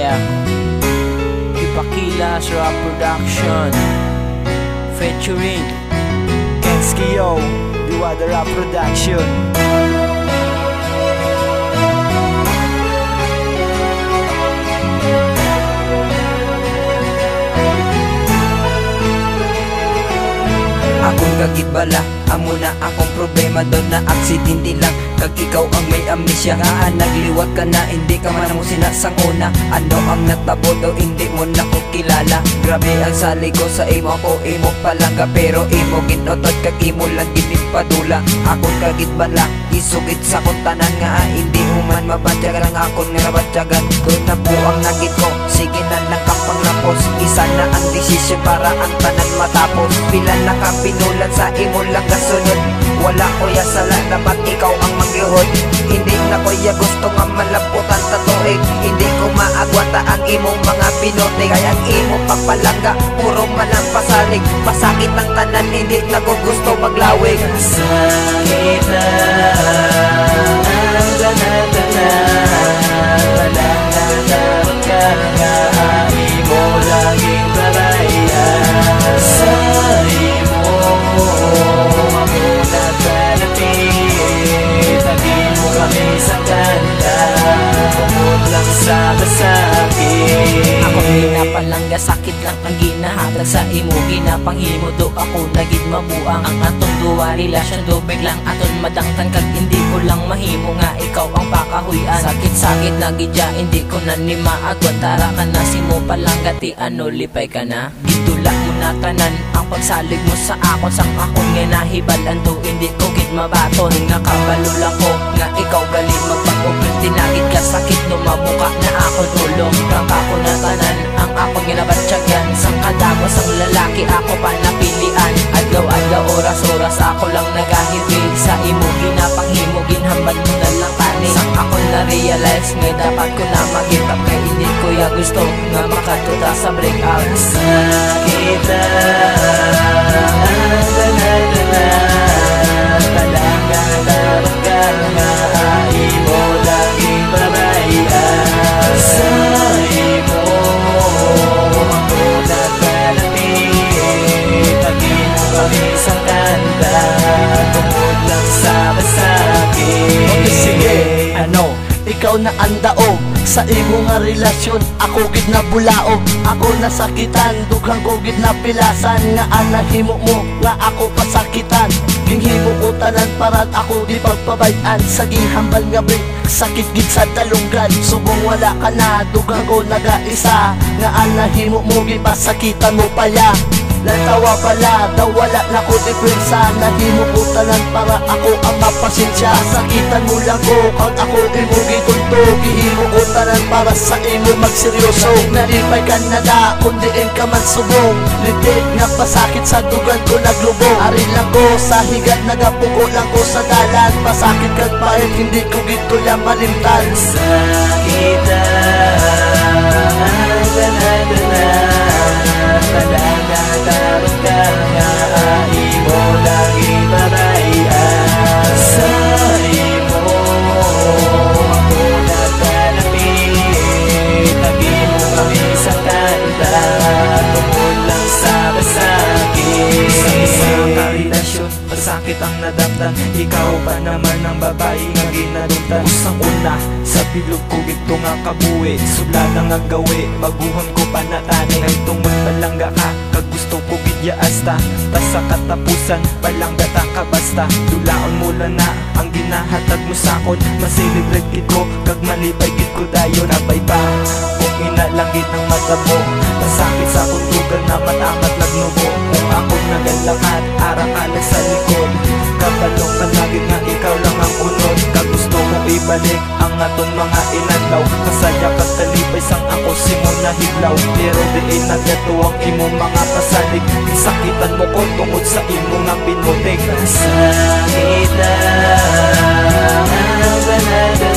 Yeah, Ipakilas Rap Production featuring Kenskio, Duwada Rap Production. Akong kagibala, amo na akong problema doon na aksidente lang. Kag ikaw ang may amnesia, nga nagliwat ka na, hindi ka man mo sinasanguna. Ano ang natabo daw, hindi mo na ko kilala. Grabe ang sali ko sa imo ko, imo palangga. Pero imo ginotod, kag imo lang ginimpadula. Akong kagibala, isugit sa kuntanan nga, hindi mo man mabatyagan ang akong nga nabatyagan. Doon na po ang nagit ko, sige na lang kapang lapos. Isa na ang desisyon para ang tanan matapos. Pila na ka pinulan sa imo lang kasunod. Wala ko ya sala, dapat ikaw ang magluhod. Hindi na ko ya gusto nga malaputan tatuig. Hindi ko maagwata ang imong mga binote. Kaya ang imong pagpalangga, puro malang pasalig. Pasakit ang tanan, hindi na ko gusto maglawig. Sakit na ang tanan-tanan, walang nandarang ka nga, imo laging balayan. Sa imo ako pinapalangga, sakit lang ang ginahatag sa imo. Ginapanghimo do ako nagid mabuang. Ang atong duwa relasyon do biglang aton madangtan. Kag hindi ko lang mahimo nga ikaw ang pakahuyan. Sakit-sakit na gidya, hindi ko na ni maagwan. Tara ka na, simo palangga, ti ano lipay ka na. Gitulak mo na tanan ang pagsalig mo sa akon. Sang akon nga nahibalan do, hindi ko gid mabaton. Nakabalo lang ko nga ikaw galing magpag-upil. Tinagid ka sakit no mabuka na ako tulong. Rangka ko na tanan ang akong ginabatsyagan. Sang kadamos ang lalaki ako pa napilian. Adlaw-adlaw, oras-oras ako lang nagahiwig. Sa imo ginapanghimo, ginhamban mo na lang tani. Sang ako na-realize nga dapat ko na mag-itap. Kaya hindi ko ya gusto nga makatuta sa breakout. Sakit na ang tanan-tanan, walang nandarang ka nga, imo laging babayan. Sa imo ako nagpalapit, pag-ino kami sa kanta, tungkol lang sa masakit. Okay, sige, ano? Ikaw na ang daog sa imo nga relasyon. Ako gid na bulaog, ako nasakitan. Dughang ko gid na pilasan. Nga anahimo mo, nga ako pasakitan. Ginghimo ko tanan para ako di pagpabayan. Sa ginghambal nga break, sakit gid sa dalunggan. Subong wala ka na, dughang ko nagaisa. Nga anahimo mo, gipasakitan mo pala. Lantawa pala, daw wala na ko depensa. Nahimo ko tanan para ako ang mapasensya. Sakitan mo lang ko, kag ako imo gitunto. Gihimo ko tanan para sa imo magseryoso. Nalipay ka na da, kundiin ka man subong. Litig nga pasakit sa dugan ko naglubong. Ari lang ko sa higad, nagapuko lang ko sa dalan. Pasakit kag pahit, hindi ko gito lang malimtan. Sakit na ang tanan-tanan, walang nandarang ka nga, imo laging babayan. Sa imo ako nagpalapit, pag-imo kami sa kanta, tungkol lang sa masakit. Sa isang karelasyon, masakit ang nadamdan. Ikaw pa naman ang babae nga ginaduntan. Usang una sa bilog ko gito nga kabuhi, subla lang ang gawi, baguhon ko pa natani. Ngay tungod palangga ka, kag gusto ko gidya asta. Tas sa katapusan, palangga ta ka basta. Dulaon mo lang na ang ginahatag mo sakon. Masilibrate gid ko, kag malipay gid ko dayon. Abay pa, kung inalangit ang matabo, masakit sa kuntugan na matamat lagnubo. Kung ako nagalakad, ara ka lang sa likod. Kabalong ka nagit nga ikaw lang ang unod. Kag gusto kong ibalik ang aton mga inadlaw. Kasaya kag talipay sang ako simo nahiblaw. Pero diin nagato ang imong mga pasalig. Sakitan mo ko tungod sa imong nga binutig. Sakit na ang banada,